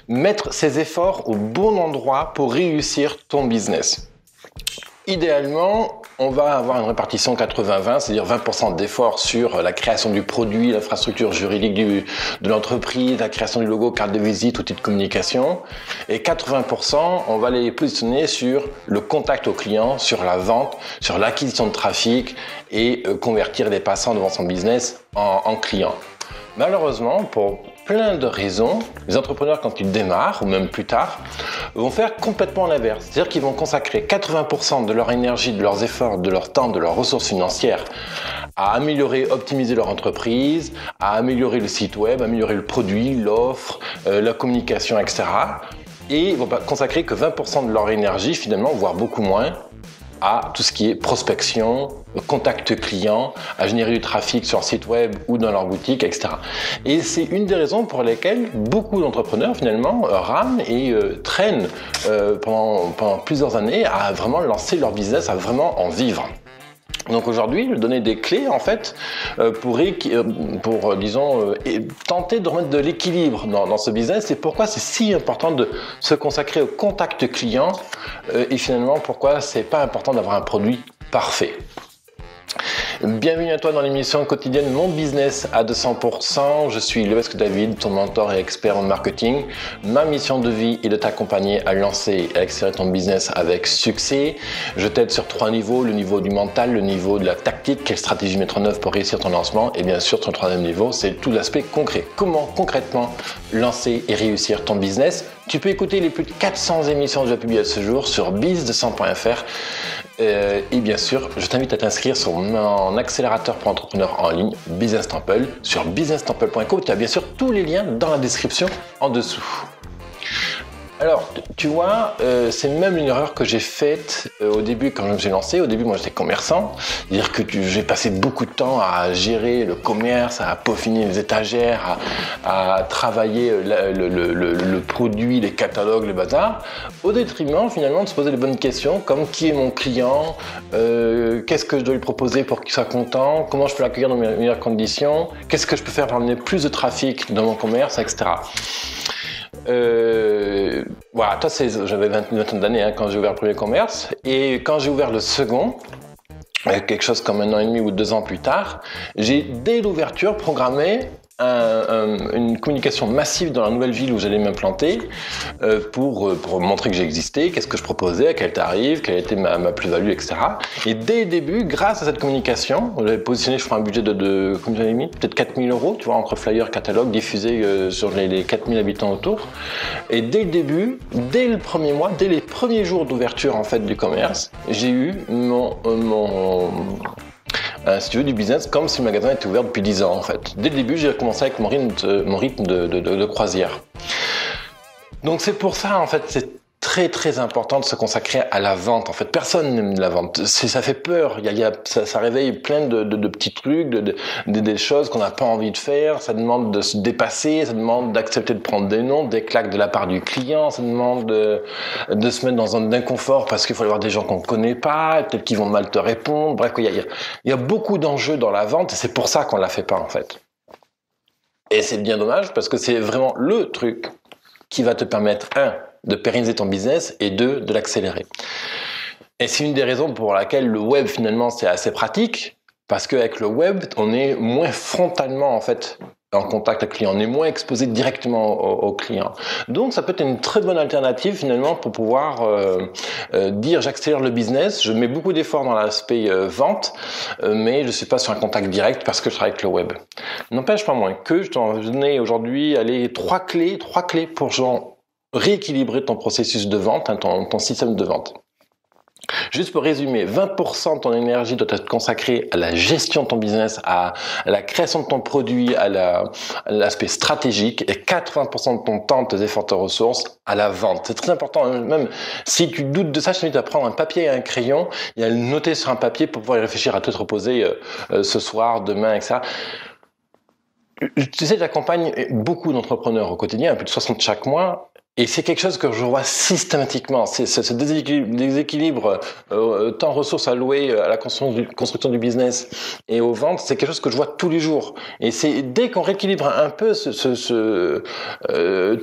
mettre ses efforts au bon endroit pour réussir ton business. Idéalement, on va avoir une répartition 80-20, c'est-à-dire 20% d'efforts sur la création du produit, l'infrastructure juridique de l'entreprise, la création du logo, carte de visite, outils de communication. Et 80%, on va les positionner sur le contact au client, sur la vente, sur l'acquisition de trafic et convertir les passants devant son business en clients. Malheureusement, pour plein de raisons, les entrepreneurs, quand ils démarrent, ou même plus tard, vont faire complètement l'inverse. C'est-à-dire qu'ils vont consacrer 80% de leur énergie, de leurs efforts, de leur temps, de leurs ressources financières à améliorer, optimiser leur entreprise, à améliorer le site web, améliorer le produit, l'offre, la communication, etc. Et ils vont consacrer que 20% de leur énergie, finalement, voire beaucoup moins, à tout ce qui est prospection, contact client, à générer du trafic sur un site web ou dans leur boutique, etc. Et c'est une des raisons pour lesquelles beaucoup d'entrepreneurs finalement rament et traînent pendant plusieurs années à vraiment lancer leur business, à vraiment en vivre. Donc aujourd'hui, je vais donner des clés en fait pour tenter de remettre de l'équilibre dans ce business et pourquoi c'est si important de se consacrer au contact client et finalement pourquoi c'est pas important d'avoir un produit parfait. Bienvenue à toi dans l'émission quotidienne Mon Business à 200%. Je suis Levesque David, ton mentor et expert en marketing. Ma mission de vie est de t'accompagner à lancer et à accélérer ton business avec succès. Je t'aide sur 3 niveaux, le niveau du mental, le niveau de la tactique, quelle stratégie mettre en œuvre pour réussir ton lancement et bien sûr ton 3e niveau, c'est tout l'aspect concret. Comment concrètement lancer et réussir ton business. Tu peux écouter les plus de 400 émissions déjà publiées ce jour sur biz200.fr. Et bien sûr, je t'invite à t'inscrire sur mon accélérateur pour entrepreneurs en ligne, Business Temple, sur businesstemple.com. Tu as bien sûr tous les liens dans la description en dessous. Alors, tu vois, c'est même une erreur que j'ai faite au début quand je me suis lancé. Au début, moi, j'étais commerçant. C'est-à-dire que j'ai passé beaucoup de temps à gérer le commerce, à peaufiner les étagères, à travailler le produit, les catalogues, le bazar, au détriment, finalement, de se poser les bonnes questions, comme qui est mon client, qu'est-ce que je dois lui proposer pour qu'il soit content, comment je peux l'accueillir dans mes meilleures conditions, qu'est-ce que je peux faire pour amener plus de trafic dans mon commerce, etc. Voilà, j'avais 20 d'années quand j'ai ouvert le premier commerce et quand j'ai ouvert le second, quelque chose comme 1 an et demi ou 2 ans plus tard, j'ai dès l'ouverture programmé une communication massive dans la nouvelle ville où j'allais m'implanter pour montrer que j'existais, qu'est-ce que je proposais, à quel tarif, quelle était ma plus-value, etc. Et dès le début, grâce à cette communication, j'avais positionné, je crois, un budget de combien j'avais mis, peut-être 4 000 €, tu vois, entre flyers, catalogues, diffusés sur les 4 000 habitants autour. Et dès le début, dès le premier mois, dès les premiers jours d'ouverture en fait du commerce, j'ai eu si tu veux, du business comme si le magasin était ouvert depuis 10 ans en fait. Dès le début, j'ai commencé avec mon rythme de croisière. Donc c'est pour ça en fait, c'est très très important de se consacrer à la vente. En fait, personne n'aime la vente. Ça fait peur. Ça réveille plein de petits trucs, des choses qu'on n'a pas envie de faire. Ça demande de se dépasser. Ça demande d'accepter de prendre des noms, des claques de la part du client. Ça demande de se mettre dans un inconfort parce qu'il faut aller voir des gens qu'on ne connaît pas. Peut-être qu'ils vont mal te répondre. Bref, il y a beaucoup d'enjeux dans la vente et c'est pour ça qu'on la fait pas en fait. Et c'est bien dommage parce que c'est vraiment le truc qui va te permettre, de pérenniser ton business et de l'accélérer. Et c'est une des raisons pour laquelle le web finalement c'est assez pratique parce qu'avec le web on est moins frontalement en fait en contact avec le client, on est moins exposé directement au client. Donc ça peut être une très bonne alternative finalement pour pouvoir dire j'accélère le business, je mets beaucoup d'efforts dans l'aspect vente, mais je suis pas sur un contact direct parce que je travaille avec le web. N'empêche pas moins que je t'en donne aujourd'hui 3 clés pour rééquilibrer ton processus de vente, ton système de vente. Juste pour résumer, 20% de ton énergie doit être consacrée à la gestion de ton business, à la création de ton produit, à l'aspect stratégique et 80% de ton temps, de tes efforts, de tes ressources à la vente. C'est très important. Même si tu doutes de ça, je t'invite à prendre un papier et un crayon et à le noter sur un papier pour pouvoir y réfléchir à te reposer ce soir, demain, etc. Tu sais, j'accompagne beaucoup d'entrepreneurs au quotidien, plus de 60 chaque mois. Et c'est quelque chose que je vois systématiquement. C'est ce déséquilibre temps ressources allouées à la construction du business et aux ventes, c'est quelque chose que je vois tous les jours. Et c'est dès qu'on rééquilibre un peu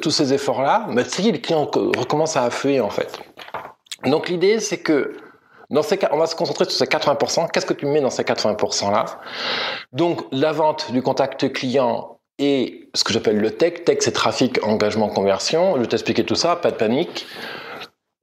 tous ces efforts-là, bah, ça y est, les clients recommencent à affluer en fait. Donc l'idée, c'est que dans ces cas, on va se concentrer sur ces 80%. Qu'est-ce que tu mets dans ces 80%-là? Donc la vente du contact client et ce que j'appelle le tech. Tech, c'est trafic, engagement, conversion. Je vais t'expliquer tout ça, pas de panique.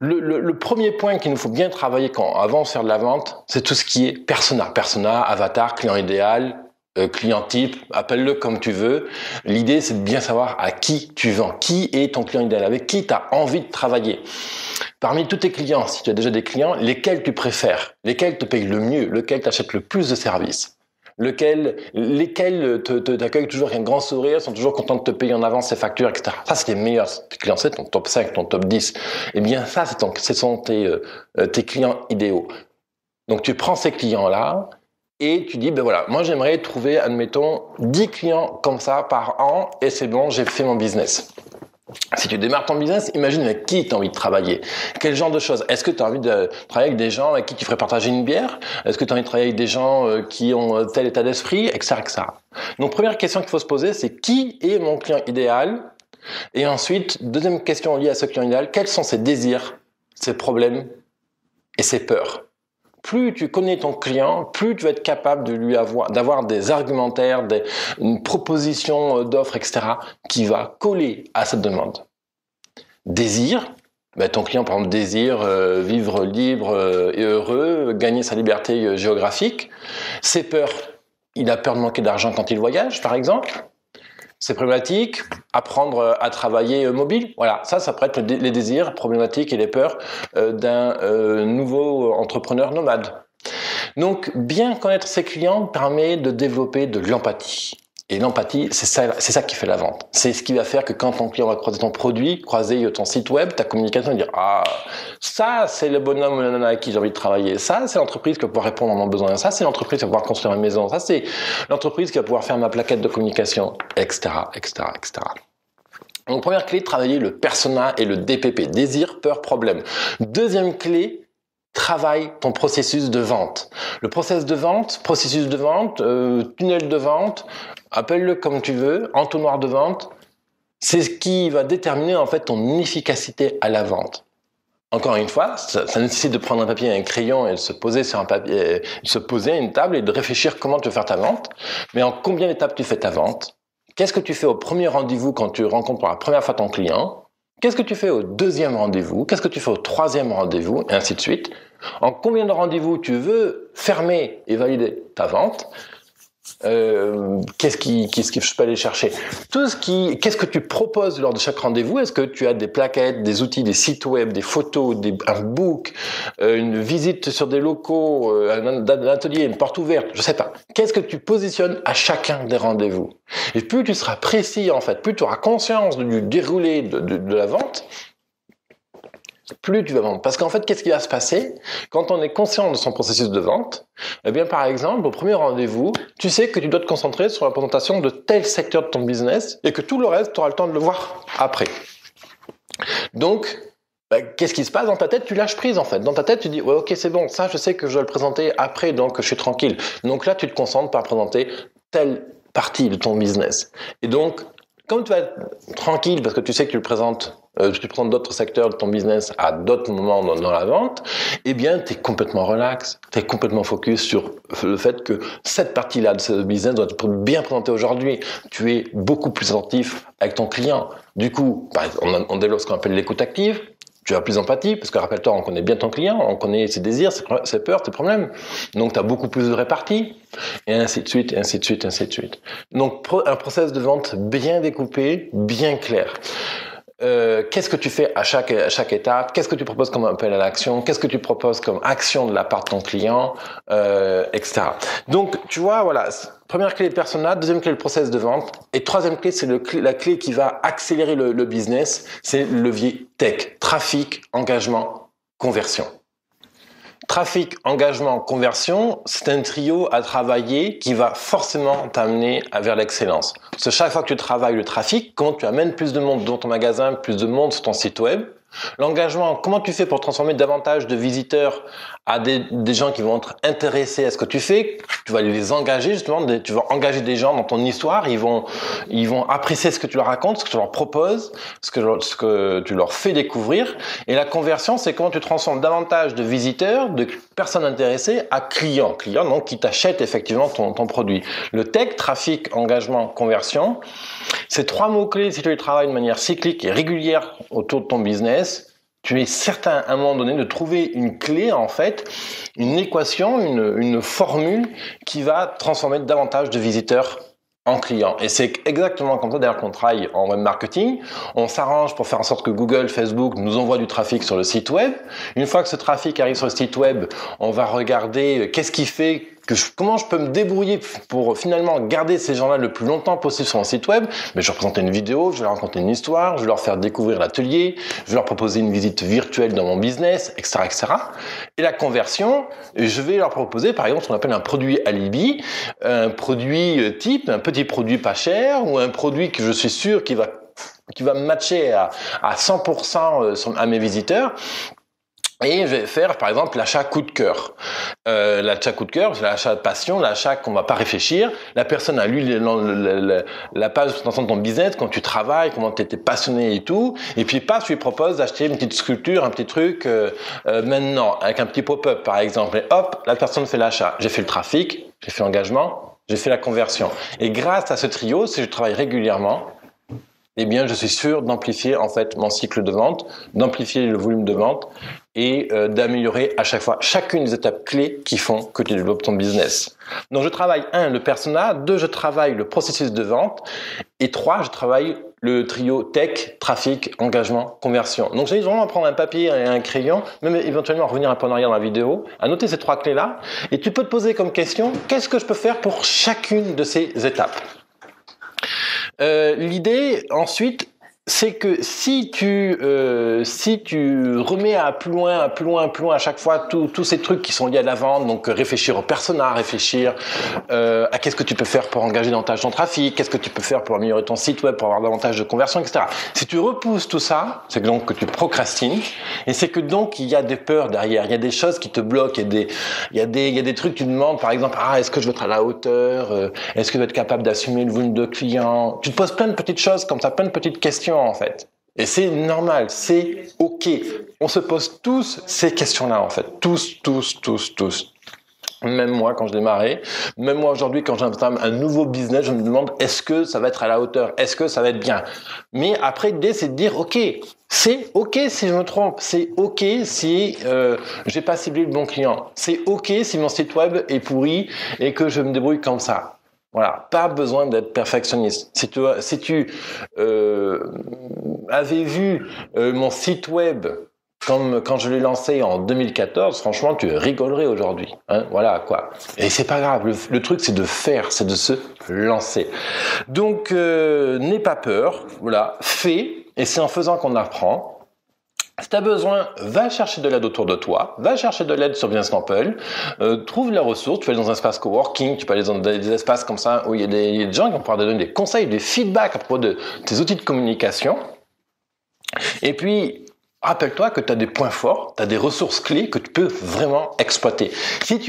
Le premier point qu'il nous faut bien travailler avant de faire de la vente, c'est tout ce qui est persona. Persona, avatar, client idéal, client type, appelle-le comme tu veux. L'idée, c'est de bien savoir à qui tu vends. Qui est ton client idéal? Avec qui tu as envie de travailler? Parmi tous tes clients, si tu as déjà des clients, lesquels tu préfères? Lesquels te payent le mieux? Lesquels t'achètent le plus de services? Lesquels t'accueillent toujours avec un grand sourire, sont toujours contents de te payer en avance ces factures, etc. Ça, c'est les meilleurs clients, c'est ton top 5, ton top 10. Eh bien, ça, ce sont tes clients idéaux. Donc, tu prends ces clients-là et tu dis, ben voilà, moi, j'aimerais trouver, admettons, 10 clients comme ça par an et c'est bon, j'ai fait mon business. Si tu démarres ton business, imagine avec qui tu as envie de travailler. Quel genre de choses? Est-ce que tu as envie de travailler avec des gens avec qui tu ferais partager une bière? Est-ce que tu as envie de travailler avec des gens qui ont tel état d'esprit, etc., etc. Donc, première question qu'il faut se poser, c'est qui est mon client idéal? Et ensuite, deuxième question liée à ce client idéal, quels sont ses désirs, ses problèmes et ses peurs? Plus tu connais ton client, plus tu vas être capable d'avoir des argumentaires, une proposition d'offres, etc., qui va coller à cette demande. Désir, ben ton client, par exemple, désire vivre libre et heureux, gagner sa liberté géographique. Ses peurs, il a peur de manquer d'argent quand il voyage, par exemple. Ses problématiques, apprendre à travailler mobile. Voilà, ça pourrait être les désirs, problématiques et les peurs d'un nouveau entrepreneur nomade. Donc, bien connaître ses clients permet de développer de l'empathie. Et l'empathie, c'est ça qui fait la vente. C'est ce qui va faire que quand ton client va croiser ton produit, croiser ton site web, ta communication, il va dire « Ah, ça, c'est le bonhomme ou la nana avec qui j'ai envie de travailler. Ça, c'est l'entreprise qui va pouvoir répondre à mon besoin. Ça, c'est l'entreprise qui va pouvoir construire une maison. Ça, c'est l'entreprise qui va pouvoir faire ma plaquette de communication, etc., etc., etc. » Donc, première clé, travailler le persona et le DPP. Désir, peur, problème. Deuxième clé, travaille ton processus de vente. Le processus de vente, tunnel de vente, appelle-le comme tu veux, entonnoir de vente, c'est ce qui va déterminer en fait ton efficacité à la vente. Encore une fois, ça nécessite de prendre un papier et un crayon et de se poser sur un papier, de se poser à une table et de réfléchir comment tu veux faire ta vente. Mais en combien d'étapes tu fais ta vente? Qu'est-ce que tu fais au premier rendez-vous quand tu rencontres pour la première fois ton client? Qu'est-ce que tu fais au deuxième rendez-vous? Qu'est-ce que tu fais au troisième rendez-vous? Et ainsi de suite. En combien de rendez-vous tu veux fermer et valider ta vente? Qu'est-ce que je peux aller chercher? Qu'est-ce que tu proposes lors de chaque rendez-vous? Est-ce que tu as des plaquettes, des outils, des sites web, des photos, un book, une visite sur des locaux, un atelier, une porte ouverte? Je sais pas. Qu'est-ce que tu positionnes à chacun des rendez-vous? Et plus tu seras précis, en fait, plus tu auras conscience du déroulé de la vente, plus tu vas vendre. Parce qu'en fait, qu'est-ce qui va se passer quand on est conscient de son processus de vente? Eh bien, par exemple, au premier rendez-vous, tu sais que tu dois te concentrer sur la présentation de tel secteur de ton business et que tout le reste, tu auras le temps de le voir après. Donc, qu'est-ce qui se passe dans ta tête? Tu lâches prise, en fait. Dans ta tête, tu dis, ouais, ok, c'est bon, ça, je sais que je dois le présenter après, donc je suis tranquille. Donc là, tu te concentres par présenter telle partie de ton business. Et donc, comme tu vas être tranquille parce que tu sais que tu présentes d'autres secteurs de ton business à d'autres moments dans la vente, eh bien, tu es complètement relax, tu es complètement focus sur le fait que cette partie-là de ce business doit être bien présentée aujourd'hui. Tu es beaucoup plus attentif avec ton client. Du coup, on développe ce qu'on appelle l'écoute active. Tu as plus d'empathie, parce que rappelle-toi, on connaît bien ton client, on connaît ses désirs, ses peurs, ses problèmes. Donc, tu as beaucoup plus de répartie, et ainsi de suite, et ainsi de suite, et ainsi de suite. Donc, un process de vente bien découpé, bien clair. Qu'est-ce que tu fais à chaque étape? Qu'est-ce que tu proposes comme appel à l'action? Qu'est-ce que tu proposes comme action de la part de ton client, etc. Donc, tu vois, voilà, première clé, le persona, deuxième clé, le process de vente, et troisième clé, c'est la clé qui va accélérer le business, c'est le levier tech, trafic, engagement, conversion. Trafic, engagement, conversion, c'est un trio à travailler qui va forcément t'amener vers l'excellence. Parce que chaque fois que tu travailles le trafic, comment tu amènes plus de monde dans ton magasin, plus de monde sur ton site web. L'engagement, comment tu fais pour transformer davantage de visiteurs à des gens qui vont être intéressés à ce que tu fais? Tu vas les engager justement, tu vas engager des gens dans ton histoire, ils vont apprécier ce que tu leur racontes, ce que tu leur proposes, ce que tu leur fais découvrir. Et la conversion, c'est comment tu transformes davantage de visiteurs, de personnes intéressées à clients donc qui t'achètent effectivement ton produit. Le tech, trafic, engagement, conversion, ces trois mots-clés, si tu les travailles de manière cyclique et régulière autour de ton business, tu es certain à un moment donné de trouver une clé, en fait, une équation, une formule qui va transformer davantage de visiteurs en clients. Et c'est exactement comme ça d'ailleurs qu'on travaille en web marketing. On s'arrange pour faire en sorte que Google, Facebook nous envoient du trafic sur le site web. Une fois que ce trafic arrive sur le site web, on va regarder qu'est-ce qui fait comment je peux me débrouiller pour finalement garder ces gens-là le plus longtemps possible sur mon site web. Mais je vais leur présenter une vidéo, je vais leur raconter une histoire, je vais leur faire découvrir l'atelier, je vais leur proposer une visite virtuelle dans mon business, etc., etc. Et la conversion, je vais leur proposer par exemple ce qu'on appelle un produit alibi, un produit type, un petit produit pas cher ou un produit que je suis sûr qui va me matcher à 100% à mes visiteurs. Et je vais faire, par exemple, l'achat coup de cœur. L'achat coup de cœur, c'est l'achat de passion, l'achat qu'on va pas réfléchir. La personne a lu la page de présentation de ton business, quand tu travailles, comment tu étais passionné et tout. Et puis, je lui propose d'acheter une petite sculpture, un petit truc, maintenant, avec un petit pop-up, par exemple. Et hop, la personne fait l'achat. J'ai fait le trafic, j'ai fait l'engagement, j'ai fait la conversion. Et grâce à ce trio, si je travaille régulièrement, eh bien, je suis sûr d'amplifier en fait mon cycle de vente, d'amplifier le volume de vente et d'améliorer à chaque fois chacune des étapes clés qui font que tu développes ton business. Donc, je travaille 1, le persona, 2, je travaille le processus de vente et 3, je travaille le trio tech, trafic, engagement, conversion. Donc, j'invite vraiment à prendre un papier et un crayon, même éventuellement à revenir un peu en arrière dans la vidéo, à noter ces 3 clés-là et tu peux te poser comme question, qu'est-ce que je peux faire pour chacune de ces étapes? L'idée ensuite, c'est que si tu remets à plus loin à chaque fois tous ces trucs qui sont liés à la vente, donc réfléchir au persona, réfléchir à qu'est-ce que tu peux faire pour engager davantage ton trafic, qu'est-ce que tu peux faire pour améliorer ton site web, pour avoir davantage de conversion, etc. Si tu repousses tout ça, c'est donc que tu procrastines et c'est que donc il y a des peurs derrière, il y a des choses qui te bloquent, il y a des trucs qui te demandent, par exemple, est-ce que je vais être à la hauteur, est-ce que je vais être capable d'assumer le volume de clients. Tu te poses plein de petites choses comme ça, plein de petites questions en fait. Et c'est normal, c'est ok. On se pose tous ces questions-là en fait. Tous. Même moi quand je démarrais, même moi aujourd'hui quand j'entame un nouveau business, je me demande est-ce que ça va être à la hauteur, est-ce que ça va être bien. Mais après l'idée c'est de dire ok, c'est ok si je me trompe, c'est ok si j'ai pas ciblé le bon client, c'est ok si mon site web est pourri et que je me débrouille comme ça. Voilà, pas besoin d'être perfectionniste. Si tu avais vu mon site web comme quand je l'ai lancé en 2014, franchement, tu rigolerais aujourd'hui. Hein, voilà quoi. Et c'est pas grave. Le truc, c'est de faire, c'est de se lancer. Donc, n'aie pas peur. Voilà, fais. Et c'est en faisant qu'on apprend. Si tu as besoin, va chercher de l'aide autour de toi, va chercher de l'aide sur Businessmample, trouve la ressource, tu peux aller dans un espace coworking, tu peux aller dans des espaces comme ça où il y a des gens qui vont pouvoir te donner des conseils, des feedbacks à propos de tes outils de communication. Et puis, rappelle-toi que tu as des points forts, tu as des ressources clés que tu peux vraiment exploiter. Si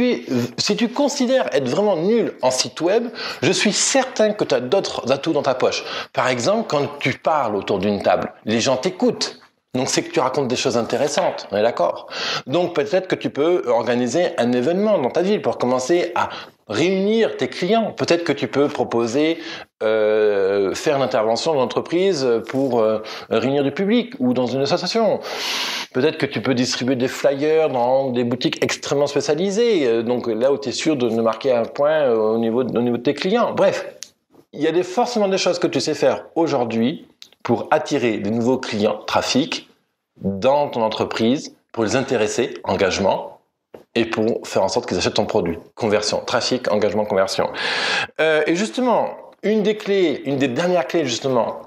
tu considères être vraiment nul en site web, je suis certain que tu as d'autres atouts dans ta poche. Par exemple, quand tu parles autour d'une table, les gens t'écoutent. Donc, c'est que tu racontes des choses intéressantes, on est d'accord. Donc, peut-être que tu peux organiser un événement dans ta ville pour commencer à réunir tes clients. Peut-être que tu peux proposer, faire une intervention dans l'entreprise pour réunir du public ou dans une association. Peut-être que tu peux distribuer des flyers dans des boutiques extrêmement spécialisées. Donc, là où tu es sûr de marquer un point au niveau de tes clients. Bref, il y a forcément des choses que tu sais faire aujourd'hui pour attirer de nouveaux clients, trafic, dans ton entreprise, pour les intéresser, engagement, et pour faire en sorte qu'ils achètent ton produit. Conversion, trafic, engagement, conversion. Et justement, une des dernières clés, justement,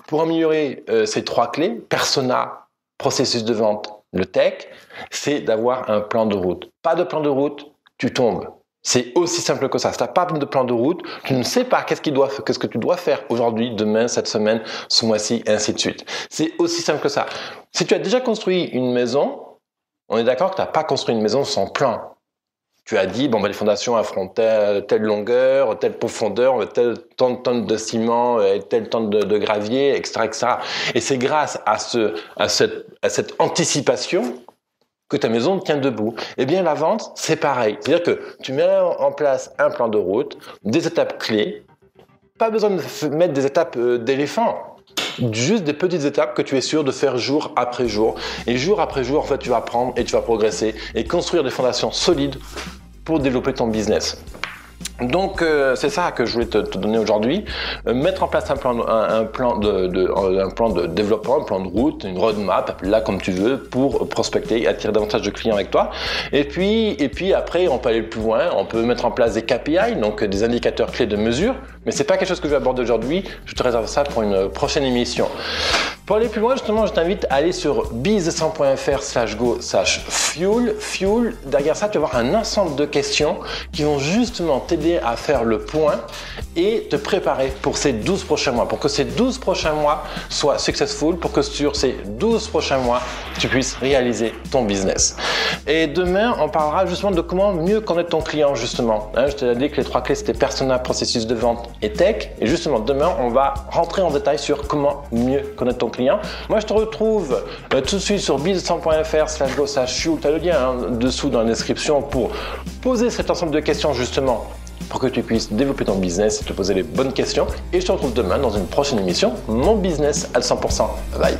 pour améliorer ces 3 clés, persona, processus de vente le tech, c'est d'avoir un plan de route. Pas de plan de route, tu tombes. C'est aussi simple que ça. Si tu n'as pas de plan de route, tu ne sais pas qu'est-ce que tu dois faire aujourd'hui, demain, cette semaine, ce mois-ci, et ainsi de suite. C'est aussi simple que ça. Si tu as déjà construit une maison, on est d'accord que tu n'as pas construit une maison sans plan. Tu as dit, les fondations feront telle longueur, telle profondeur, tel tonne de ciment, tel tonne de gravier, etc., etc. Et c'est grâce à cette anticipation que ta maison tient debout. Eh bien, la vente, c'est pareil. C'est-à-dire que tu mets en place un plan de route, des étapes clés, pas besoin de mettre des étapes d'éléphant, juste des petites étapes que tu es sûr de faire jour après jour. Et jour après jour, en fait, tu vas apprendre et tu vas progresser et construire des fondations solides pour développer ton business. Donc c'est ça que je voulais te donner aujourd'hui. Mettre en place un plan de développement, un plan de route, une roadmap, appelle-la comme tu veux, pour prospecter et attirer davantage de clients avec toi. Et puis après, on peut aller plus loin. On peut mettre en place des KPI, donc des indicateurs clés de mesure. Mais c'est pas quelque chose que je vais aborder aujourd'hui. Je te réserve ça pour une prochaine émission. Pour aller plus loin, justement, je t'invite à aller sur biz100.fr/go/fuel. Fuel, derrière ça, tu vas avoir un ensemble de questions qui vont justement t'aider à faire le point et te préparer pour ces 12 prochains mois. Pour que ces 12 prochains mois soient successful, pour que sur ces 12 prochains mois, tu puisses réaliser ton business. Et demain, on parlera justement de comment mieux connaître ton client, justement. Je t'ai dit que les 3 clés, c'était persona, processus de vente et tech. Et justement, demain, on va rentrer en détail sur comment mieux connaître ton client. Moi, je te retrouve tout de suite sur biz100.fr/go/fuel. Tu as le lien dessous dans la description pour poser cet ensemble de questions justement pour que tu puisses développer ton business et te poser les bonnes questions. Et je te retrouve demain dans une prochaine émission, Mon Business à 100%. Bye bye.